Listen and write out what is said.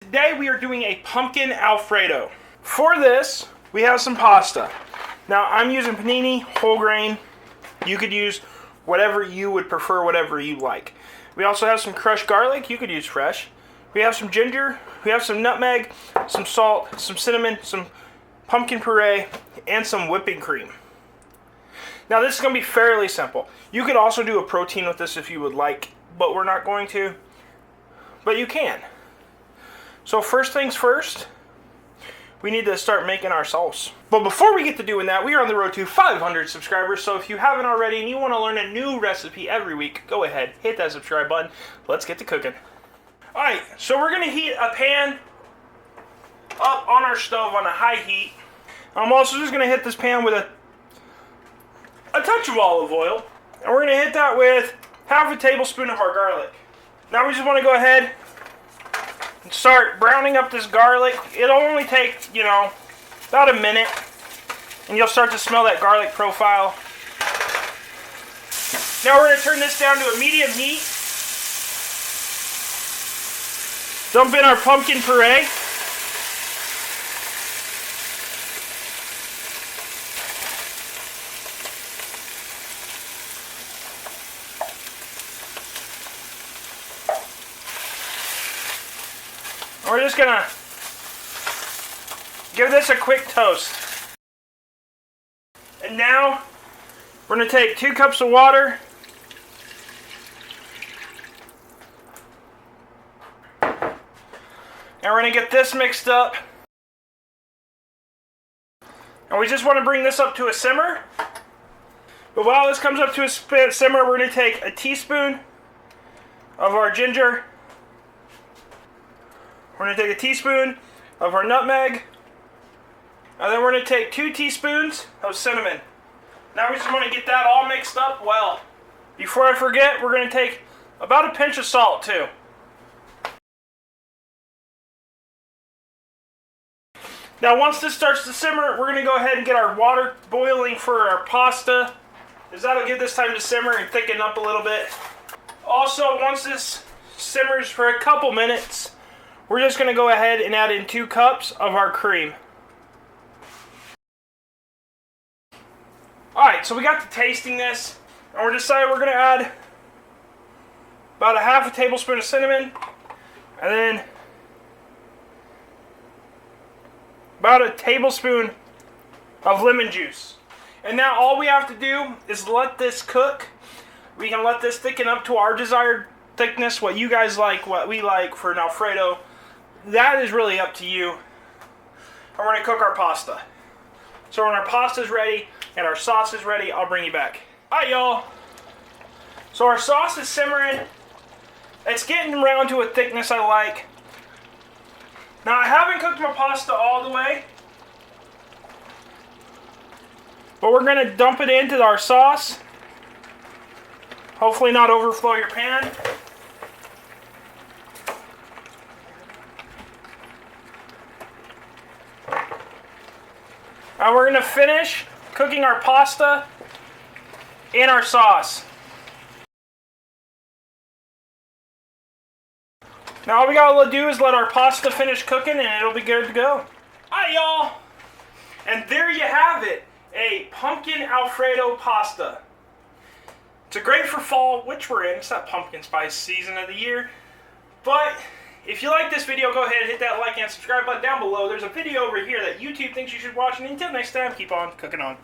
today we are doing a pumpkin Alfredo. For this, we have some pasta. Now, I'm using panini, whole grain. You could use whatever you would prefer, whatever you like. We also have some crushed garlic. You could use fresh. We have some ginger. We have some nutmeg, some salt, some cinnamon, some pumpkin puree, and some whipping cream. Now, this is going to be fairly simple. You could also do a protein with this if you would like, but we're not going to. But you can. So first things first, we need to start making our sauce. But before we get to doing that, we are on the road to 500 subscribers. So if you haven't already and you want to learn a new recipe every week, go ahead, hit that subscribe button. Let's get to cooking. Alright, so we're going to heat a pan up on our stove on a high heat. I'm also just going to hit this pan with a touch of olive oil. And we're going to hit that with half a tablespoon of our garlic. Now we just want to go ahead and start browning up this garlic. It'll only take, about a minute. And you'll start to smell that garlic profile. Now we're going to turn this down to a medium heat. Dump in our pumpkin puree. We're just gonna give this a quick toast. And now we're gonna take 2 cups of water. And we're gonna get this mixed up. And we just want to bring this up to a simmer. But while this comes up to a simmer, we're gonna take a teaspoon of our ginger. We're going to take a teaspoon of our nutmeg, and then we're going to take 2 teaspoons of cinnamon. Now we just want to get that all mixed up well. Before I forget, we're going to take about a pinch of salt too. Now once this starts to simmer, we're going to go ahead and get our water boiling for our pasta, because that'll give this time to simmer and thicken up a little bit. Also, once this simmers for a couple minutes, we're just going to go ahead and add in 2 cups of our cream. Alright, so we got to tasting this, and we're deciding we're going to add about a half a tablespoon of cinnamon, and then about a tablespoon of lemon juice. And now all we have to do is let this cook. We can let this thicken up to our desired thickness, what you guys like, what we like for an Alfredo. That is really up to you. And we're going to cook our pasta. So when our pasta is ready and our sauce is ready, I'll bring you back. Alright, y'all. So our sauce is simmering. It's getting around to a thickness I like. Now I haven't cooked my pasta all the way, but we're going to dump it into our sauce. Hopefully not overflow your pan. And we're going to finish cooking our pasta in our sauce. Now all we got to do is let our pasta finish cooking and it'll be good to go. Alright, y'all. And there you have it. A pumpkin Alfredo pasta. It's a great for fall, which we're in. It's that pumpkin spice season of the year. But if you like this video, go ahead and hit that like and subscribe button down below. There's a video over here that YouTube thinks you should watch. And until next time, keep on cooking on.